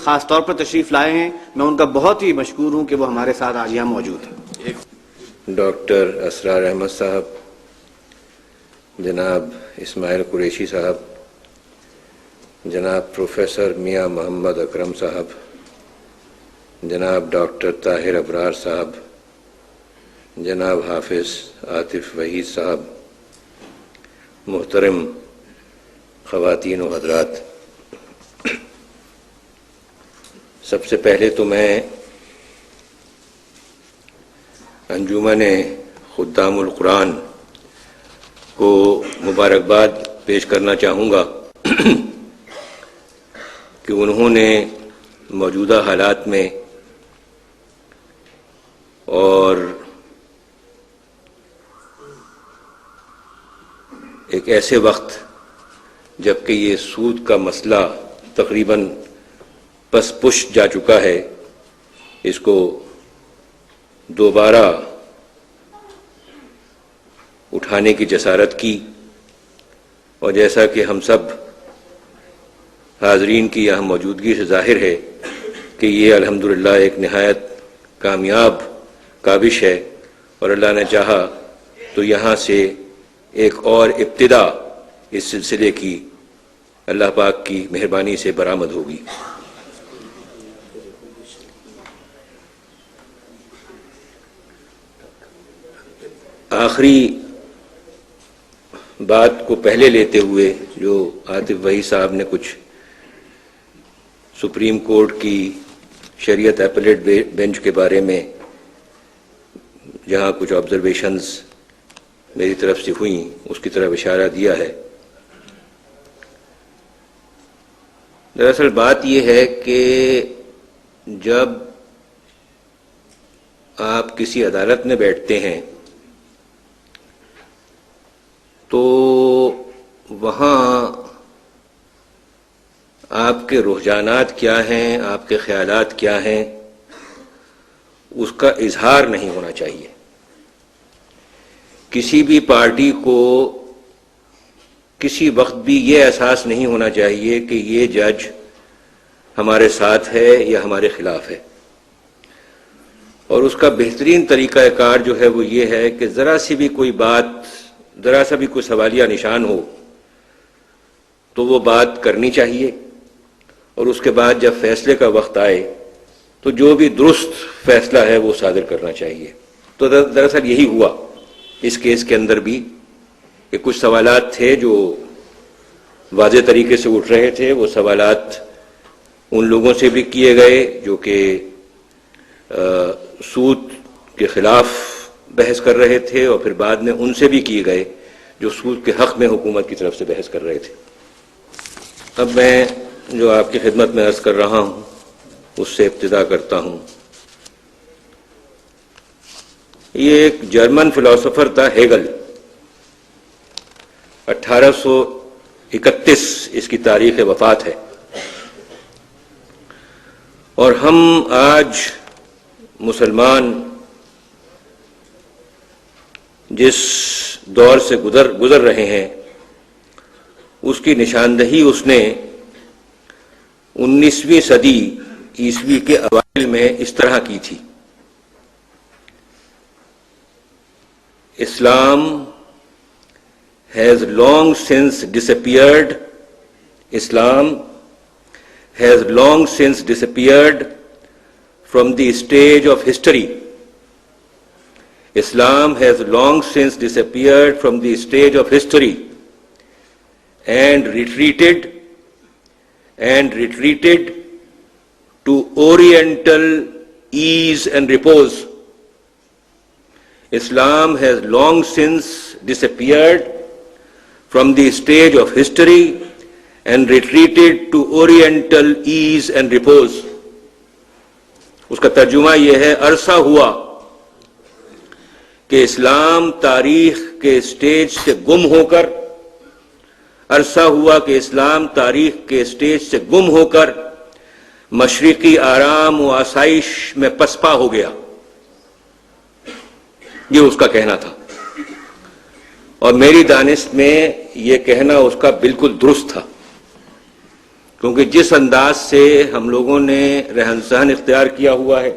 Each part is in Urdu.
خاص طور پر تشریف لائے ہیں. میں ان کا بہت ہی مشکور ہوں کہ وہ ہمارے ساتھ آج یہاں موجود ہیں. ڈاکٹر اسرار احمد صاحب، جناب اسماعیل قریشی صاحب، جناب پروفیسر میاں محمد اکرم صاحب، جناب ڈاکٹر طاہر ابرار صاحب، جناب حافظ عاطف وحید صاحب، محترم خواتین و حضرات، سب سے پہلے تو میں انجمن خدام القرآن کو مبارکباد پیش کرنا چاہوں گا کہ انہوں نے موجودہ حالات میں اور ایک ایسے وقت جبکہ یہ سود کا مسئلہ تقریباً پس پش جا چکا ہے، اس کو دوبارہ اٹھانے کی جسارت کی، اور جیسا کہ ہم سب حاضرین کی یہاں موجودگی سے ظاہر ہے کہ یہ الحمدللہ ایک نہایت کامیاب کاوش ہے، اور اللہ نے چاہا تو یہاں سے ایک اور ابتدا اس سلسلے کی اللہ پاک کی مہربانی سے برآمد ہوگی۔ آخری بات کو پہلے لیتے ہوئے جو عاطف وحید صاحب نے کچھ سپریم کورٹ کی شریعت ایپلیٹ بینچ کے بارے میں جہاں کچھ آبزرویشنز میری طرف سے ہوئیں اس کی طرف اشارہ دیا ہے۔ دراصل بات یہ ہے کہ جب آپ کسی عدالت میں بیٹھتے ہیں تو وہاں آپ کے رجحانات کیا ہیں، آپ کے خیالات کیا ہیں، اس کا اظہار نہیں ہونا چاہیے۔ کسی بھی پارٹی کو کسی وقت بھی یہ احساس نہیں ہونا چاہیے کہ یہ جج ہمارے ساتھ ہے یا ہمارے خلاف ہے، اور اس کا بہترین طریقہ کار جو ہے وہ یہ ہے کہ ذرا سی بھی کوئی بات، ذرا سا بھی کوئی سوالیہ نشان ہو تو وہ بات کرنی چاہیے، اور اس کے بعد جب فیصلے کا وقت آئے تو جو بھی درست فیصلہ ہے وہ صادر کرنا چاہیے۔ تو دراصل یہی ہوا اس کیس کے اندر بھی، کہ کچھ سوالات تھے جو واضح طریقے سے اٹھ رہے تھے، وہ سوالات ان لوگوں سے بھی کیے گئے جو کہ سود کے خلاف بحث کر رہے تھے، اور پھر بعد میں ان سے بھی کیے گئے جو سود کے حق میں حکومت کی طرف سے بحث کر رہے تھے۔ اب میں جو آپ کی خدمت میں عرض کر رہا ہوں اس سے ابتدا کرتا ہوں۔ یہ ایک جرمن فلاسفر تھا، ہیگل، 1831 اس کی تاریخ وفات ہے، اور ہم آج مسلمان جس دور سے گزر رہے ہیں اس کی نشاندہی اس نے 19ویں صدی عیسوی کے اوائل میں اس طرح کی تھی۔ Islam has long since disappeared. Islam has long since disappeared from the stage of history. Islam has long since disappeared from the stage of history and retreated to Oriental ease and repose. Islam has long since disappeared from the stage of history and retreated to Oriental ease and repose. اس کا ترجمہ یہ ہے، عرصہ ہوا کہ اسلام تاریخ کے سٹیج سے گم ہو کر، عرصہ ہوا کہ اسلام تاریخ کے سٹیج سے گم ہو کر مشرقی آرام و آسائش میں پسپا ہو گیا۔ یہ اس کا کہنا تھا، اور میری دانست میں یہ کہنا اس کا بالکل درست تھا، کیونکہ جس انداز سے ہم لوگوں نے رہن سہن اختیار کیا ہوا ہے،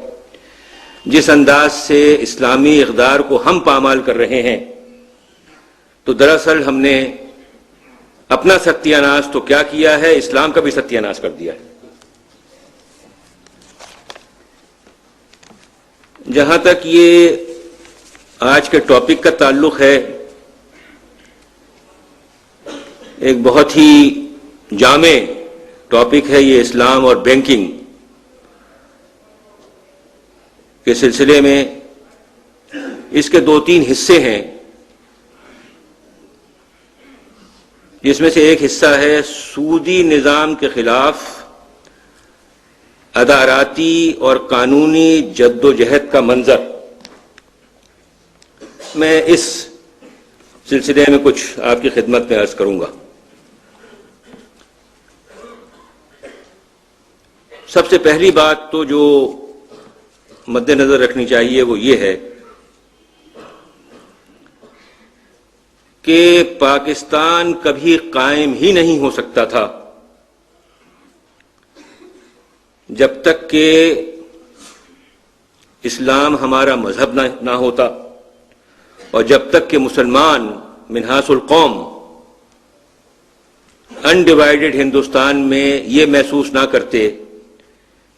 جس انداز سے اسلامی اقدار کو ہم پامال کر رہے ہیں، تو دراصل ہم نے اپنا ستیہ ناش تو کیا کیا ہے، اسلام کا بھی ستیہ ناش کر دیا ہے۔ جہاں تک یہ آج کے ٹاپک کا تعلق ہے، ایک بہت ہی جامع ٹاپک ہے یہ اسلام اور بینکنگ کے سلسلے میں۔ اس کے 2-3 حصے ہیں، جس میں سے ایک حصہ ہے سودی نظام کے خلاف اداراتی اور قانونی جد و جہد کا منظر۔ میں اس سلسلے میں کچھ آپ کی خدمت میں عرض کروں گا۔ سب سے پہلی بات تو جو مد نظر رکھنی چاہیے وہ یہ ہے کہ پاکستان کبھی قائم ہی نہیں ہو سکتا تھا جب تک کہ اسلام ہمارا مذہب نہ ہوتا، اور جب تک کہ مسلمان منہاس القوم انڈیوائیڈڈ ہندوستان میں یہ محسوس نہ کرتے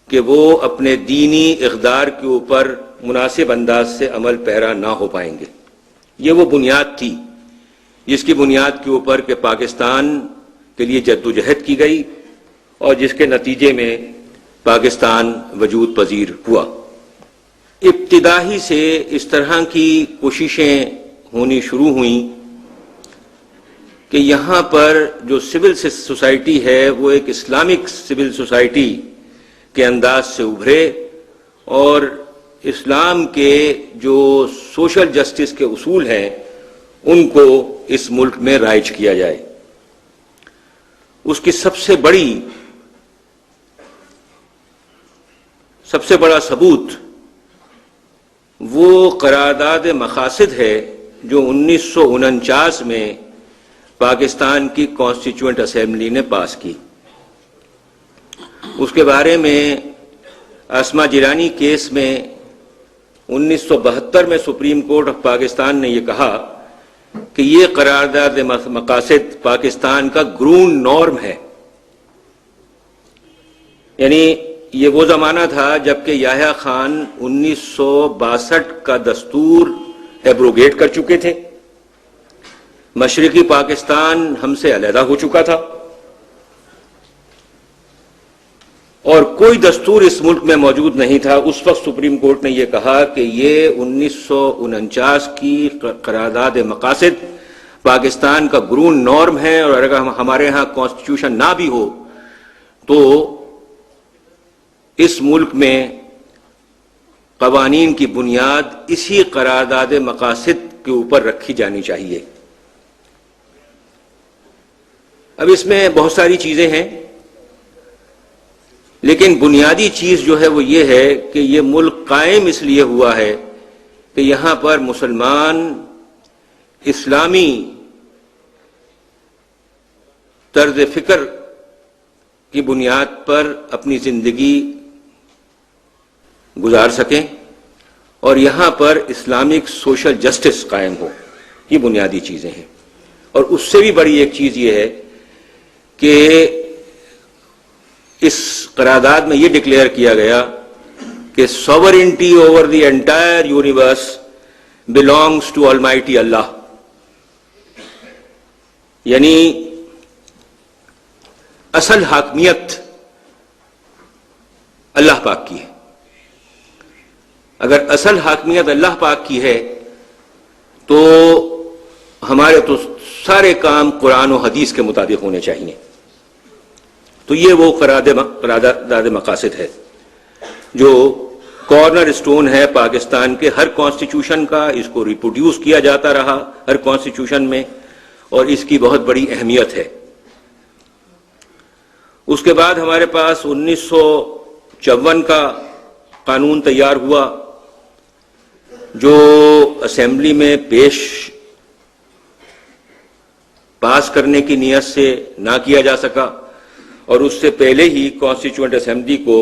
کہ وہ اپنے دینی اقدار کے اوپر مناسب انداز سے عمل پیرا نہ ہو پائیں گے۔ یہ وہ بنیاد تھی جس کی بنیاد کے اوپر کہ پاکستان کے لیے جدوجہد کی گئی اور جس کے نتیجے میں پاکستان وجود پذیر ہوا۔ ابتدا ہی سے اس طرح کی کوششیں ہونی شروع ہوئیں کہ یہاں پر جو سول سوسائٹی ہے وہ ایک اسلامک سول سوسائٹی کے انداز سے ابھرے، اور اسلام کے جو سوشل جسٹس کے اصول ہیں ان کو اس ملک میں رائج کیا جائے۔ اس کی سب سے بڑا ثبوت وہ قرارداد مقاصد ہے جو 1949 میں پاکستان کی کانسٹیٹیوئنٹ اسمبلی نے پاس کی۔ اس کے بارے میں اسما جیلانی کیس میں 1972 میں سپریم کورٹ آف پاکستان نے یہ کہا کہ یہ قرارداد مقاصد پاکستان کا گرون نارم ہے۔ یعنی یہ وہ زمانہ تھا جبکہ یحییٰ خان 1962 کا دستور ایبروگیٹ کر چکے تھے، مشرقی پاکستان ہم سے علیحدہ ہو چکا تھا، اور کوئی دستور اس ملک میں موجود نہیں تھا۔ اس وقت سپریم کورٹ نے یہ کہا کہ یہ 1949 کی قرارداد مقاصد پاکستان کا گرون نارم ہے، اور اگر ہمارے ہاں کانسٹیٹیوشن نہ بھی ہو تو اس ملک میں قوانین کی بنیاد اسی قرارداد مقاصد کے اوپر رکھی جانی چاہیے۔ اب اس میں بہت ساری چیزیں ہیں، لیکن بنیادی چیز جو ہے وہ یہ ہے کہ یہ ملک قائم اس لیے ہوا ہے کہ یہاں پر مسلمان اسلامی طرز فکر کی بنیاد پر اپنی زندگی گزار سکیں، اور یہاں پر اسلامک سوشل جسٹس قائم ہو۔ یہ بنیادی چیزیں ہیں، اور اس سے بھی بڑی ایک چیز یہ ہے کہ اس قرارداد میں یہ ڈکلیئر کیا گیا کہ sovereignty over the entire universe belongs to Almighty Allah، یعنی اصل حاکمیت اللہ پاک کی ہے۔ اگر اصل حاکمیت اللہ پاک کی ہے تو ہمارے تو سارے کام قرآن و حدیث کے مطابق ہونے چاہیے۔ تو یہ وہ قرارداد مقاصد ہے جو کارنر سٹون ہے پاکستان کے ہر کانسٹیٹیوشن کا۔ اس کو ریپروڈیوس کیا جاتا رہا ہر کانسٹیٹیوشن میں، اور اس کی بہت بڑی اہمیت ہے۔ اس کے بعد ہمارے پاس 1954 کا قانون تیار ہوا جو اسمبلی میں پاس کرنے کی نیت سے نہ کیا جا سکا، اور اس سے پہلے ہی کانسٹیٹیوئنٹ اسمبلی کو